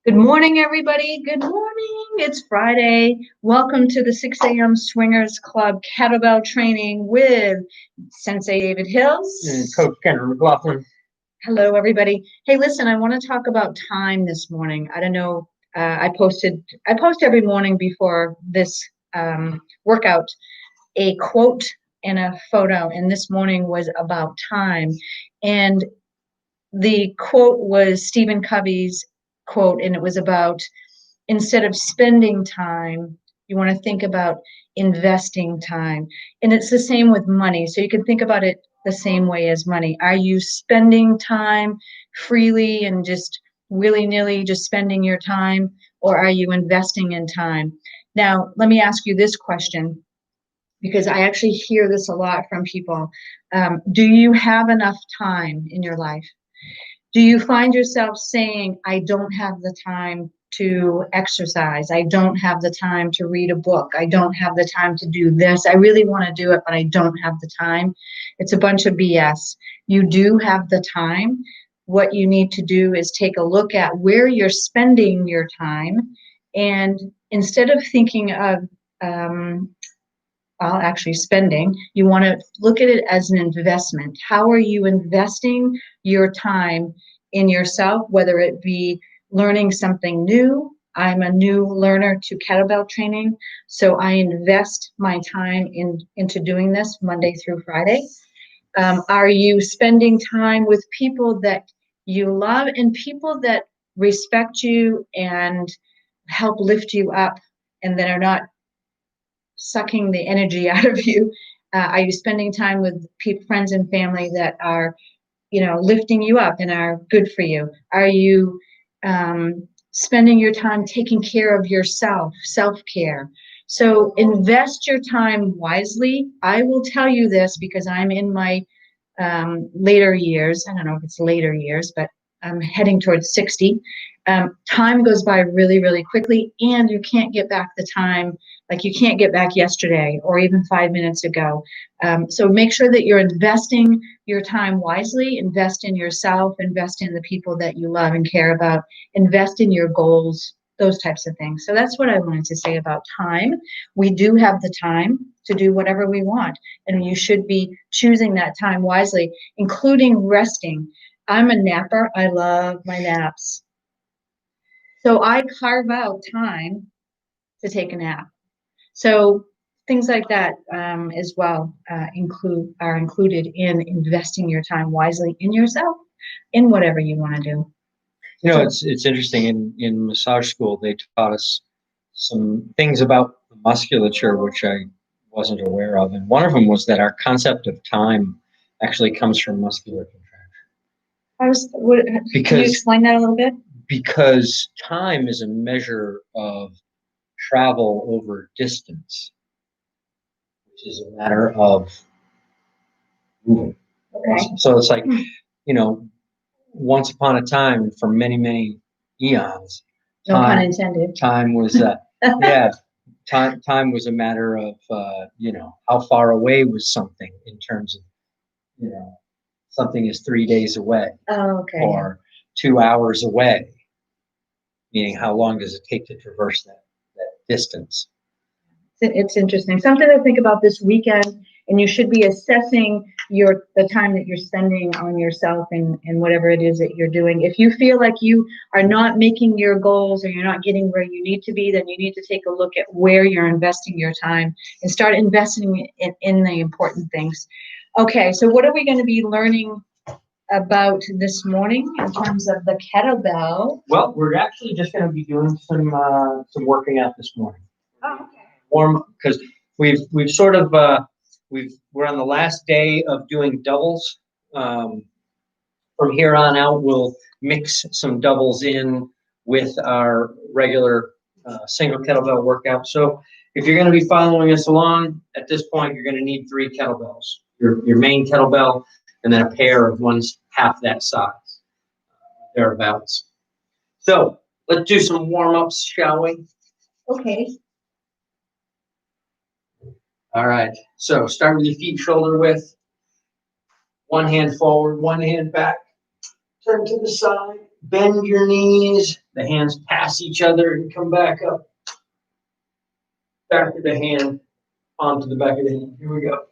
Good morning, everybody. Good morning. It's Friday. Welcome to the 6 a.m. Swingers Club Kettlebell Training with Sensei David Hills and Coach Kendra McLaughlin. Hello, everybody. Hey, listen, I want to talk about time this morning. I don't know. I post every morning before this workout a quote and a photo, and this morning was about time. And the quote was Stephen Covey's quote, and it was about instead of spending time, you want to think about investing time. And it's the same with money. So you can think about it the same way as money. Are you spending time freely and just willy-nilly just spending your time, or are you investing in time? Now, let me ask you this question, because I actually hear this a lot from people. Do you have enough time in your life? Do you find yourself saying, I don't have the time to exercise. I don't have the time to read a book. I don't have the time to do this. I really want to do it, but I don't have the time. It's a bunch of BS. You do have the time. What you need to do is take a look at where you're spending your time. And instead of thinking of, actually spending, you want to look at it as an investment. How are you investing your time in yourself, whether it be learning something new? I'm a new learner to kettlebell training, so I invest my time into doing this Monday through Friday. Are you spending time with people that you love and people that respect you and help lift you up and that are not sucking the energy out of you? Are you spending time with friends and family that are, lifting you up and are good for you? Are you spending your time taking care of yourself, self-care? So invest your time wisely. I will tell you this because I'm in my later years. I don't know if it's later years, but I'm heading towards 60. Time goes by really, really quickly, and you can't get back the time. Like you can't get back yesterday or even 5 minutes ago. So make sure that you're investing your time wisely. Invest in yourself, invest in the people that you love and care about, invest in your goals, those types of things. So that's what I wanted to say about time. We do have the time to do whatever we want, and you should be choosing that time wisely, including resting. I'm a napper. I love my naps. So I carve out time to take a nap. So things like that as well are included in investing your time wisely in yourself, in whatever you want to do. It's interesting. In massage school, they taught us some things about the musculature, which I wasn't aware of. And one of them was that our concept of time actually comes from muscular contraction. Can you explain that a little bit? Because time is a measure of travel over distance, which is a matter of moving. Okay. So it's like, once upon a time, for many, many eons, no pun intended. Time was, time was a matter of, how far away was something in terms of, something is 3 days away. Oh, okay. Or 2 hours away, meaning how long does it take to traverse that distance? It's interesting. Something to think about this weekend, and you should be assessing the time that you're spending on yourself and whatever it is that you're doing. If you feel like you are not making your goals or you're not getting where you need to be, then you need to take a look at where you're investing your time and start investing in the important things. Okay, so what are we going to be learning about this morning in terms of the kettlebell? Well, we're actually just going to be doing some working out this morning. Oh, okay. Warm, because we've sort of we're on the last day of doing doubles. From here on out, we'll mix some doubles in with our regular single kettlebell workout. So if you're going to be following us along, at this point, you're going to need 3 kettlebells. Your main kettlebell, and then a pair of ones half that size, thereabouts. So let's do some warm-ups, shall we? Okay. All right, so start with your feet shoulder width. One hand forward, one hand back. Turn to the side, bend your knees, The hands pass each other and come back up. Back of the hand onto the back of the hand. Here we go.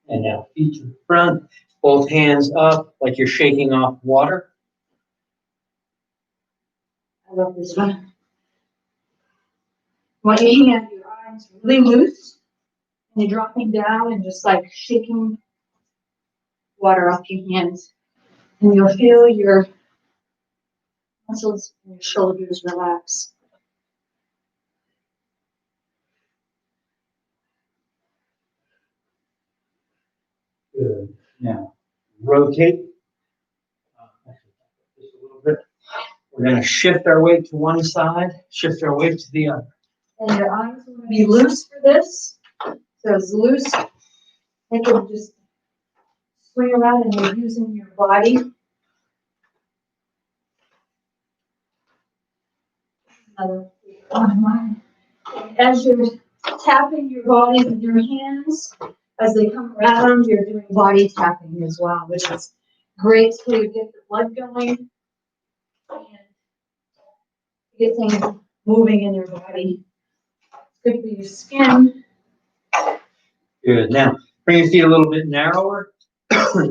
And now feet to the front, both hands up like you're shaking off water. I love this one. Want your hand, your arms really loose, and you're dropping down and just like shaking water off your hands. And you'll feel your muscles in your shoulders relax. Good. Now, rotate. Just a little bit. We're going to shift our weight to one side, shift our weight to the other. And your arms are going to be loose for this. So it's loose. You can just swing around and you're using your body. Another one. As you're tapping your body with your hands, as they come around, you're doing body tapping as well, which is great to get the blood going and get things moving in your body. Good for your skin. Good. Now, bring your feet a little bit narrower.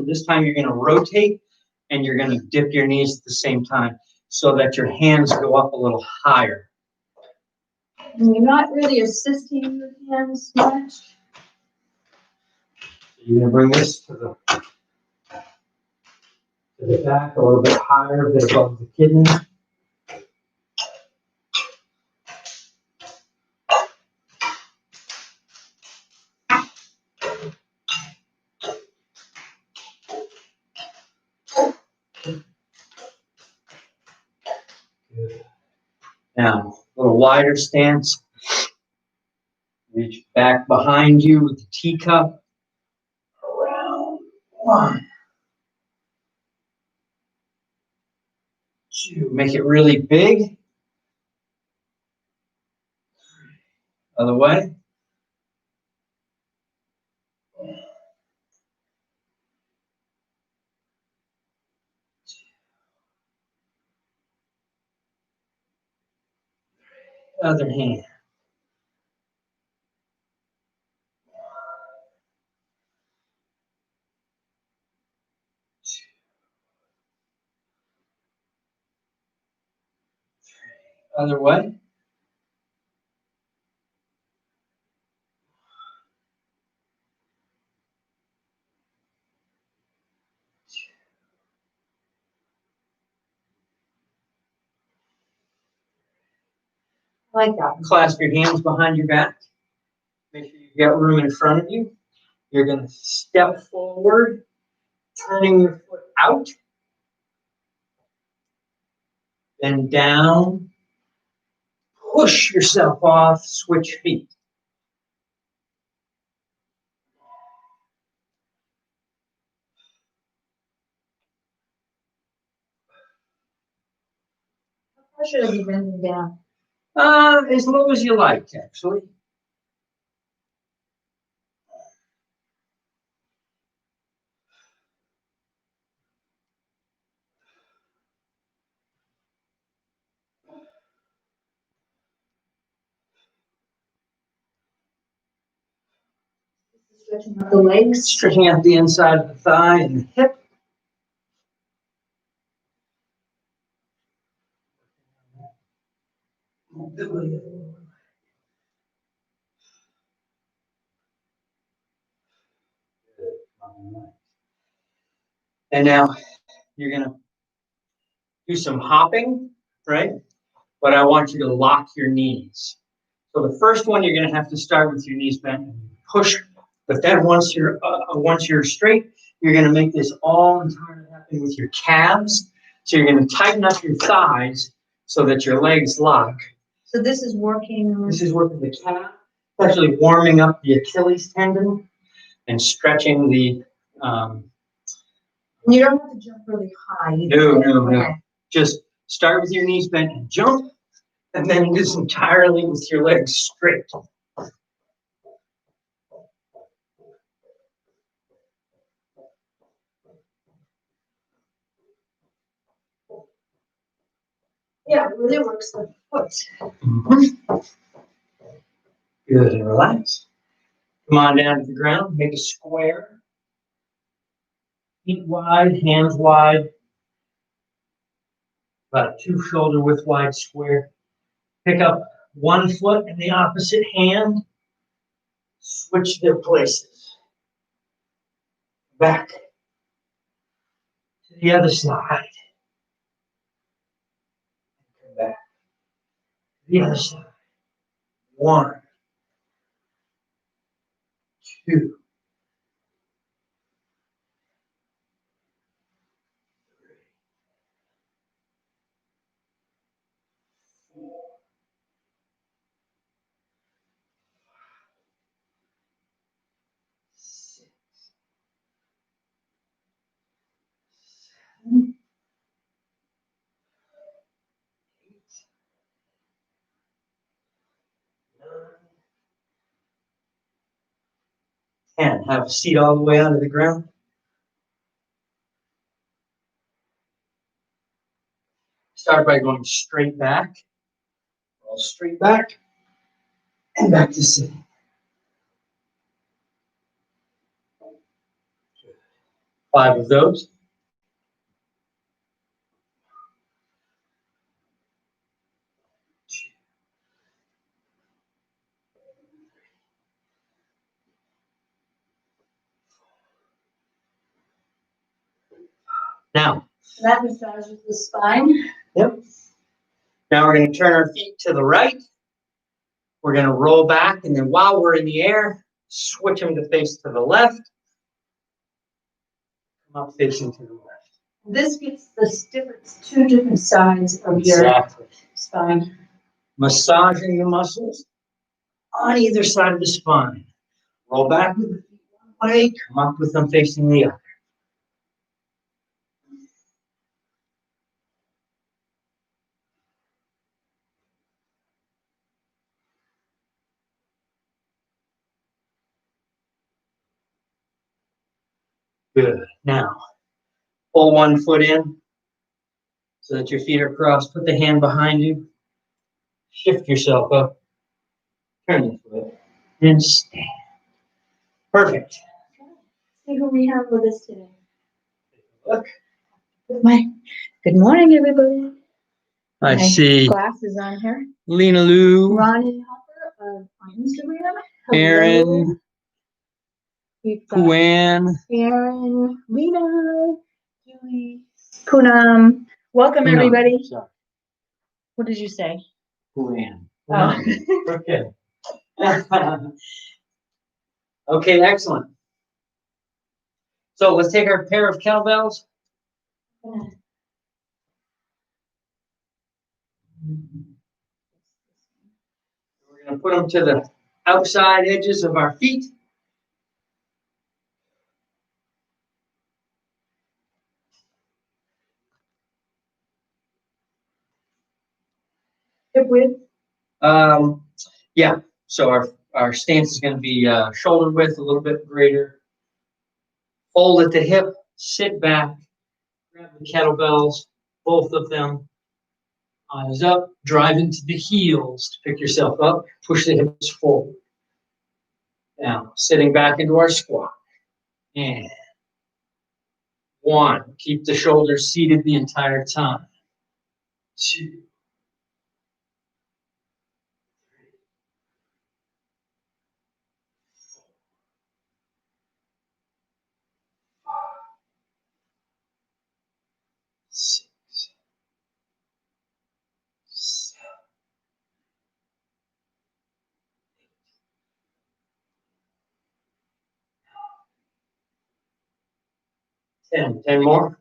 This time you're going to rotate and you're going to dip your knees at the same time so that your hands go up a little higher. And you're not really assisting your hands much. You're going to bring this to the back, a little bit higher, a bit above the kidney. Good. Now, a little wider stance. Reach back behind you with the teacup. Around. 1, 2. Make it really big. Other way. Other hand. Other way. I like that. Clasp your hands behind your back. Make sure you've got room in front of you. You're going to step forward, turning your foot out. Then down. Push yourself off, switch feet. How far should I be bending down? As low as you like, actually. Stretching out the legs. Stretching out the inside of the thigh and the hip. And now you're going to do some hopping, right? But I want you to lock your knees. So the first one, you're going to have to start with your knees bent and push. But then once you're straight, you're going to make this all entirely happen with your calves. So you're going to tighten up your thighs so that your legs lock. So this is working. This is working the calf, actually warming up the Achilles tendon and stretching the You don't have to jump really high. No. Okay. Just start with your knees bent and jump, and then just entirely with your legs straight. Yeah, it really works the foot. Good, and relax. Come on down to the ground, make a square. Feet wide, hands wide. About a 2 shoulder width wide square. Pick up one foot in the opposite hand. Switch their places. Back to the other side. Come back to the other side. 1, 2, 4, 6, 7, 8, 9, 10. Have a seat all the way onto the ground. Start by going straight back. Roll straight back. And back to sitting. 5 of those. Now, That massages the spine. yep. Now we're going to turn our feet to the right. We're going to roll back, and then while we're in the air, switch them to face to the left. Come up facing to the left. This gets the 2 different sides of your spine. Massaging the muscles on either side of the spine. Roll back with the feet one way, come up with them facing the other. Good. Now, pull one foot in so that your feet are crossed. Put the hand behind you. Shift yourself up. Turn the foot and stand. Perfect. See who we have with us today. Look. Good morning, everybody. I My see glasses on here. Lena Lou, Ronnie Hopper on Instagram. Hello. Aaron, We've got Kuan. Aaron, Lena, Julie, Poonam. Welcome, everybody. Sorry, What did you say? Kuan. Oh. Okay. Okay, excellent. So let's take our pair of kettlebells. We're going to put them to the outside edges of our feet. Hip width. Yeah, so our stance is going to be shoulder width, a little bit greater. Fold at the hip, sit back, grab the kettlebells, both of them. Eyes up, drive into the heels to pick yourself up, push the hips forward. Now, sitting back into our squat. And 1, keep the shoulders seated the entire time. 2, 6, 7, 10. 10 more.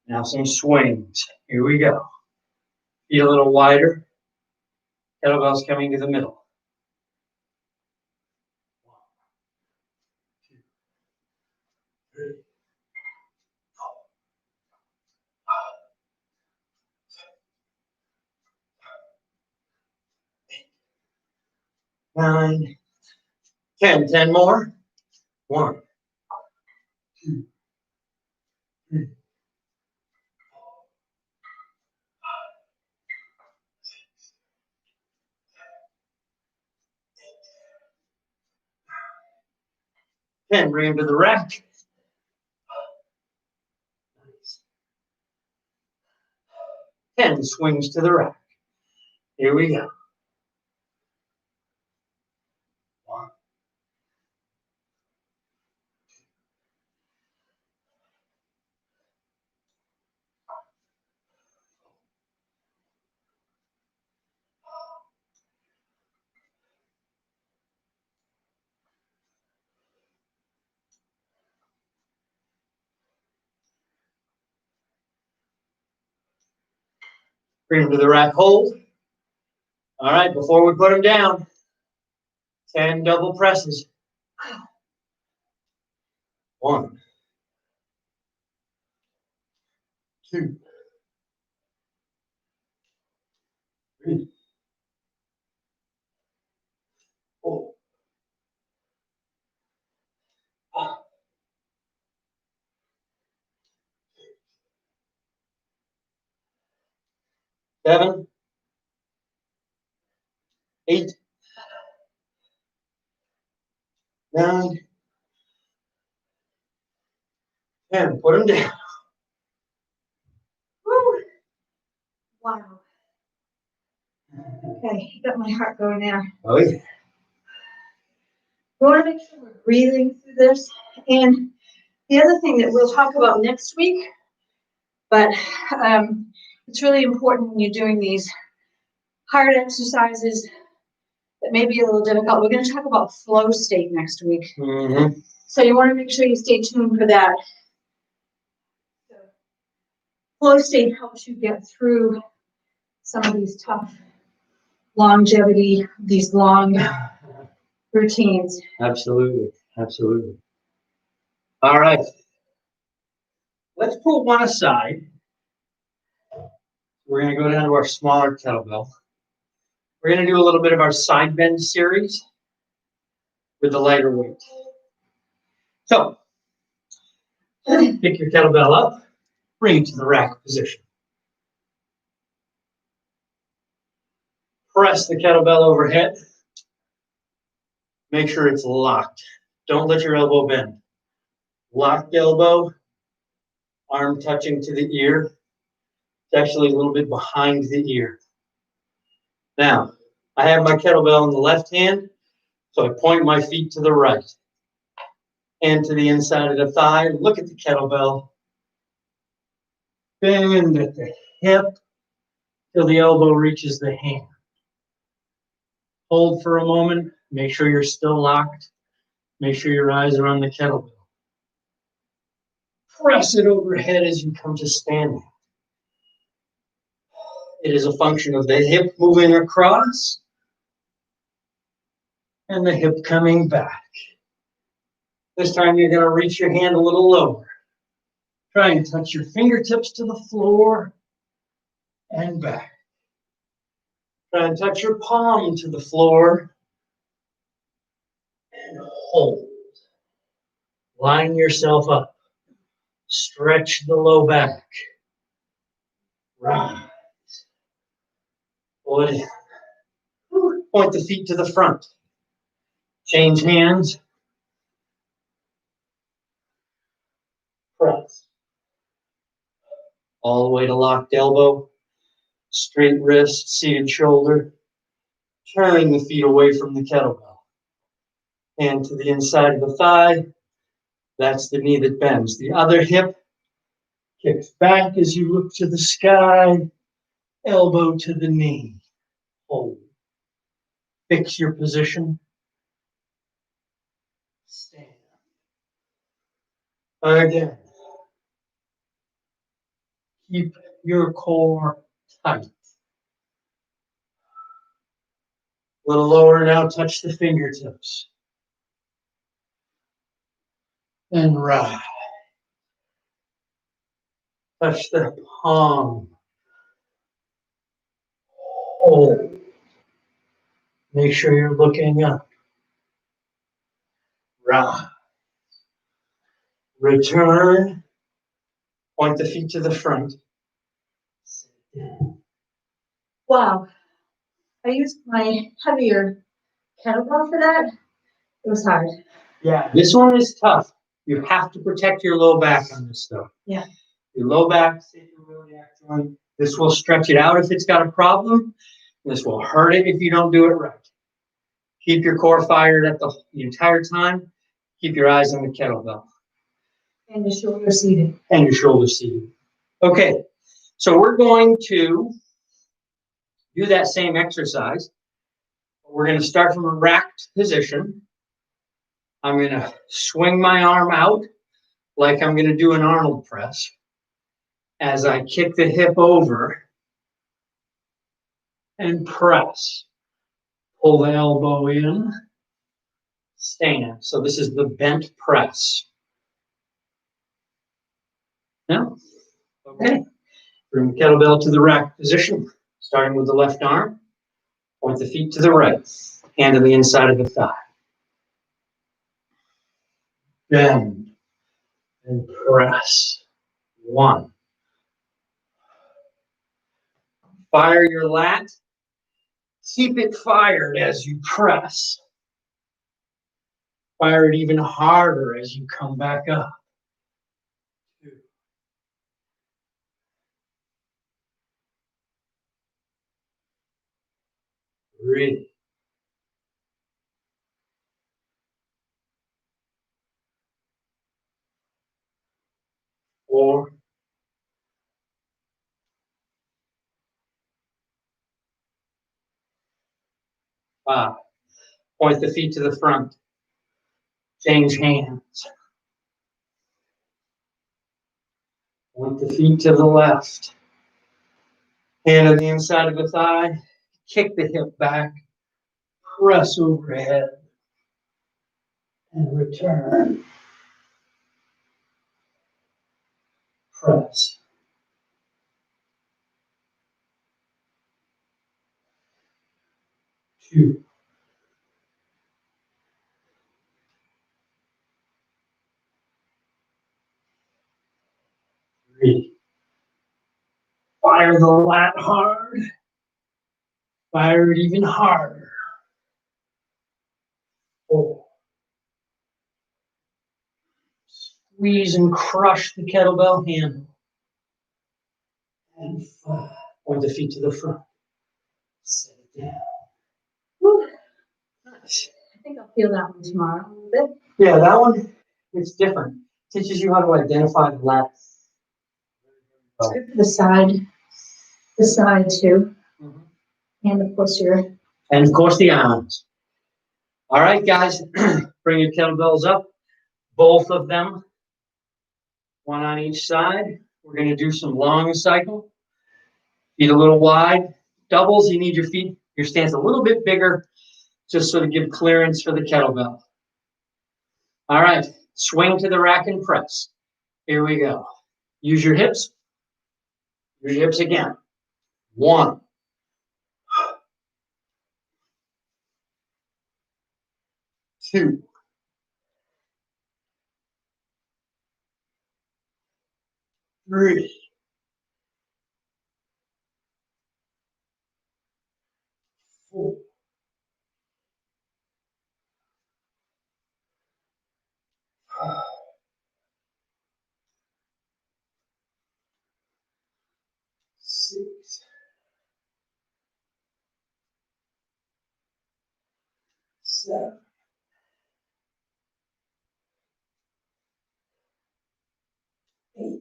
Now some swings. Here we go. Feet a little wider. Kettlebells coming to the middle. 1, 2, 3, 4, 9, 10. 10 more. 1, 2, 3. 10, bring him to the rack. Nice. 10 swings to the rack. Here we go. 1, bring him to the rack, hold. All right, before we put him down, 10 double presses. 1, 2, 3, 4, 5, 7, 8, 9, 10. Put him down. Woo. Wow. Okay, got my heart going there. Oh, yeah. We want to make sure we're breathing through this. And the other thing that we'll talk about next week, but it's really important when you're doing these hard exercises that may be a little difficult. We're going to talk about flow state next week. Mm-hmm. So you want to make sure you stay tuned for that. So flow state helps you get through some of these tough longevity, these long routines. Absolutely. Absolutely. All right. Let's put one aside. We're going to go down to our smaller kettlebell. We're going to do a little bit of our side bend series with the lighter weight. So, pick your kettlebell up, bring it to the rack position. Press the kettlebell overhead. Make sure it's locked. Don't let your elbow bend. Locked elbow, arm touching to the ear. It's actually a little bit behind the ear. Now, I have my kettlebell in the left hand, so I point my feet to the right. Hand to the inside of the thigh. Look at the kettlebell. Bend at the hip till the elbow reaches the hand. Hold for a moment. Make sure you're still locked. Make sure your eyes are on the kettlebell. Press it overhead as you come to standing. It is a function of the hip moving across and the hip coming back. This time you're going to reach your hand a little lower. Try and touch your fingertips to the floor and back. Try and touch your palm to the floor and hold. Line yourself up. Stretch the low back. Rise. Pull it in. Point the feet to the front. Change hands. Press. All the way to locked elbow. Straight wrist, seated shoulder. Turn the feet away from the kettlebell. Hand to the inside of the thigh. That's the knee that bends. The other hip kicks back as you look to the sky. Elbow to the knee. Hold. Fix your position. Stand. Again. Keep your core tight. A little lower now, touch the fingertips. And rise. Touch the palm. Hold. Make sure you're looking up. Rise. Return. Point the feet to the front. Sit down. Wow. I used my heavier kettlebell for that. It was hard. Yeah, this one is tough. You have to protect your low back on this stuff. Yeah. Your low back, sacroiliac joint. This will stretch it out if it's got a problem. This will hurt it if you don't do it right. Keep your core fired at the entire time. Keep your eyes on the kettlebell. And your shoulder seated. And your shoulder seated. Okay, so we're going to do that same exercise. We're going to start from a racked position. I'm going to swing my arm out like I'm going to do an Arnold press. As I kick the hip over and press. Pull the elbow in. Stand. So this is the bent press. Now, okay. Bring the kettlebell to the rack position, starting with the left arm. Point the feet to the right. Hand on the inside of the thigh. Bend and press. 1. Fire your lat. Keep it fired as you press. Fire it even harder as you come back up. 2. 3. 4. 5. Point the feet to the front. Change hands. Point the feet to the left. Hand on the inside of the thigh. Kick the hip back. Press overhead. And return. Press. 2. 3. Fire the lat hard. Fire it even harder. 4. Squeeze and crush the kettlebell handle. And 5. Point the feet to the front. Set it down. Whew. Nice. I think I'll feel that one tomorrow a little bit. Yeah, that one, it's different. Teaches you how to identify the lats. It's good for the side too. And of course And of course the arms. All right, guys, bring your kettlebells up. Both of them, one on each side. We're going to do some long cycle. Feet a little wide. Doubles, you need your stance a little bit bigger, just so to give clearance for the kettlebell. All right, swing to the rack and press. Here we go. Use your hips. Use your hips again. 1. 2. 3. 4. 6. 7. 8.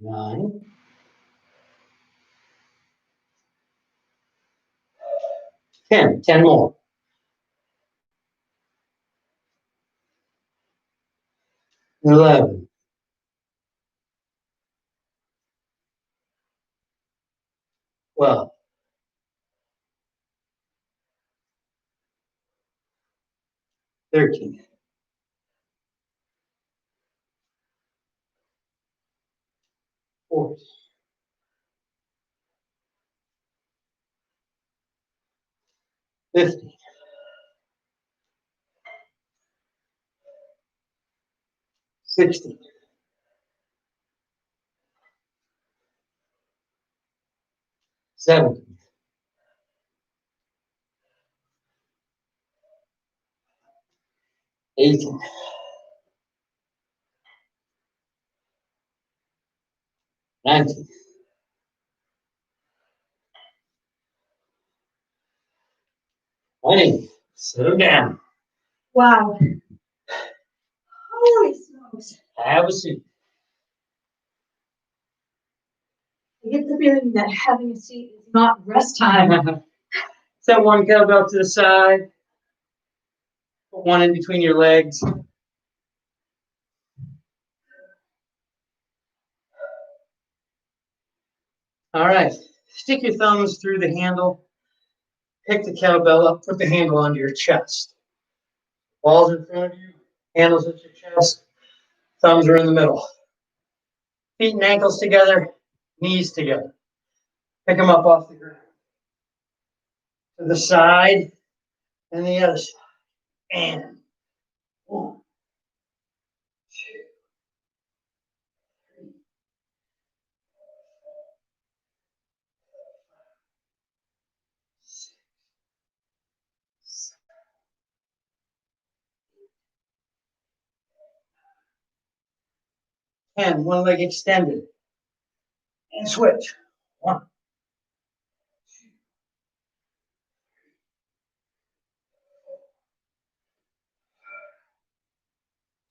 9. 10. 10 more. 11, 12, 13, 14, 15, 16, 17, 18, 19, 20. Sit them down. Wow. Holy smokes. Have a seat. I get the feeling that having a seat is not rest time. Set one kettlebell to the side. Put one in between your legs. All right. Stick your thumbs through the handle. Pick the kettlebell up. Put the handle onto your chest. Balls in front of you. Handles at your chest. Thumbs are in the middle. Feet and ankles together. Knees together. Pick them up off the ground. To the side and the other side. And 1, 2, 3, 6, 7, 10. One leg extended. And switch. 1,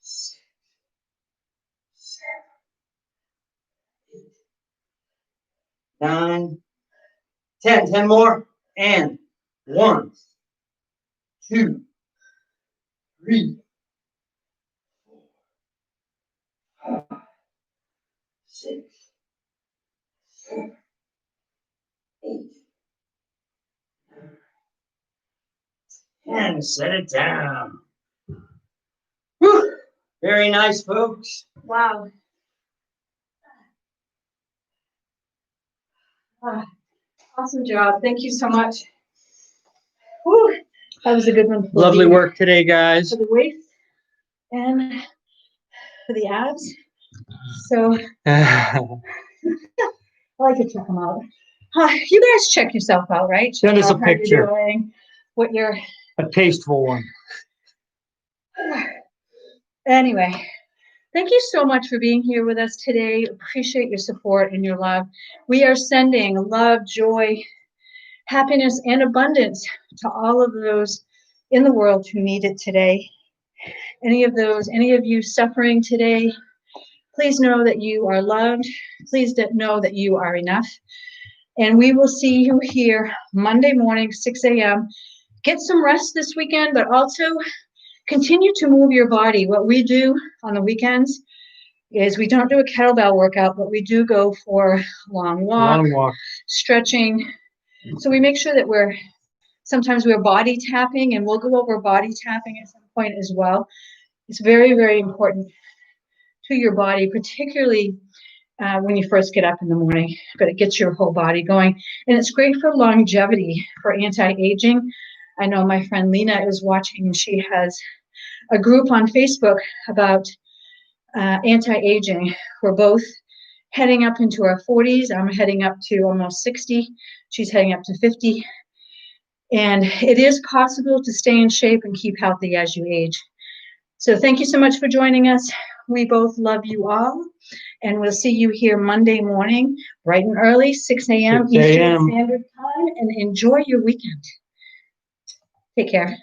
6, 7, 8, 9, 10. 10 more. And 1, 2, 3, 4, 5, 6, 7, 8, 9, 10. Set it down. Whew. Very nice, folks. Wow. Awesome job. Thank you so much. Whew. That was a good one. Lovely work today, guys. For the waist and for the abs. So I like to check them out. You guys check yourself out, right? Send us a How you're picture. doing, what you're. A tasteful one. Anyway, thank you so much for being here with us today. Appreciate your support and your love. We are sending love, joy, happiness, and abundance to all of those in the world who need it today. Any of you suffering today, please know that you are loved. Please know that you are enough. And we will see you here Monday morning, 6 a.m. Get some rest this weekend, but also continue to move your body. What we do on the weekends is we don't do a kettlebell workout, but we do go for long walk, stretching. So we make sure that sometimes we're body tapping, and we'll go over body tapping at some point as well. It's very, very important to your body, particularly when you first get up in the morning, but it gets your whole body going. And it's great for longevity, for anti-aging. I know my friend Lena is watching, and she has a group on Facebook about anti-aging. We're both heading up into our 40s. I'm heading up to almost 60. She's heading up to 50. And it is possible to stay in shape and keep healthy as you age. So thank you so much for joining us. We both love you all. And we'll see you here Monday morning, bright and early, 6 a.m. Eastern Standard Time. And enjoy your weekend. Take care.